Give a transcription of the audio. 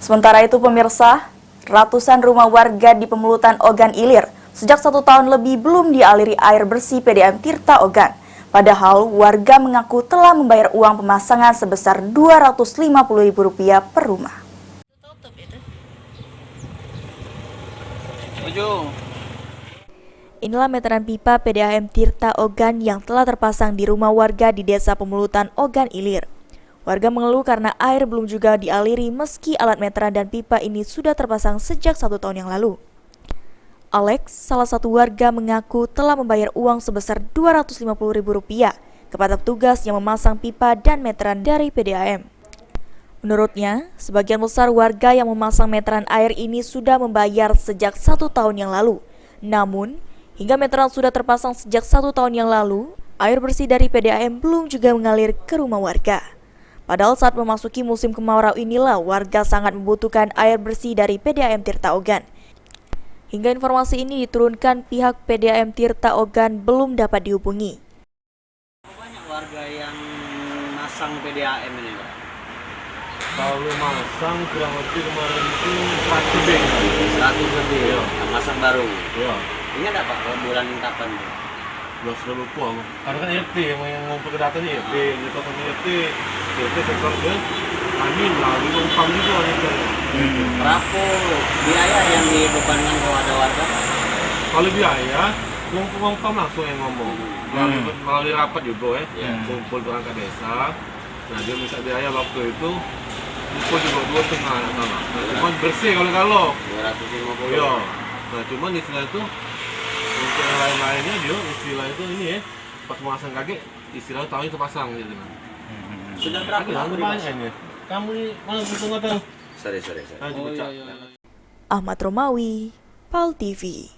Sementara itu pemirsa, ratusan rumah warga di Pemulutan Ogan Ilir sejak 1 tahun lebih belum dialiri air bersih PDAM Tirta Ogan. Padahal warga mengaku telah membayar uang pemasangan sebesar Rp250.000 per rumah. Inilah meteran pipa PDAM Tirta Ogan yang telah terpasang di rumah warga di Desa Pemulutan Ogan Ilir. Warga mengeluh karena air belum juga dialiri meski alat meteran dan pipa ini sudah terpasang sejak 1 tahun yang lalu. Alex, salah satu warga, mengaku telah membayar uang sebesar Rp250.000 kepada petugas yang memasang pipa dan meteran dari PDAM. Menurutnya, sebagian besar warga yang memasang meteran air ini sudah membayar sejak 1 tahun yang lalu. Namun, hingga meteran sudah terpasang sejak 1 tahun yang lalu, air bersih dari PDAM belum juga mengalir ke rumah warga. Padahal saat memasuki musim kemarau inilah warga sangat membutuhkan air bersih dari PDAM Tirta Ogan. Hingga informasi ini diturunkan, pihak PDAM Tirta Ogan belum dapat dihubungi. Banyak warga yang masang PDAM ini, Pak. Kalau masang kurang lebih kemarin itu 100 lebih. 100 lebih, Ya. Yang masang baru. Ya, Ingat nggak Pak, bulan kapan? sudah lupa aku. Karena kan RT yang ngumpul ke data nih, RT, kita sama RT sektor ke angin lah, di umpam juga nih. Berapa biaya yang dibebankan kepada warga? Kalau biaya, ngumpul langsung yang ngomong. Melalui rapat juga kumpul perangkat desa. Nah dia minta biaya waktu itu, kumpul juga 2,5 sama. Nah, cuman bersih kalau 250. ya. Nah cuman istilah itu untuk yang lain-lainnya dia istilah itu ini ya, pas memasang kaki istilah tahu itu pasang gitu kan. Sudah berapa lama banyak ini? Kamu ini mana kita nggak tahu? Sorry. Oh, iya. Ahmad Romawi, PAL TV.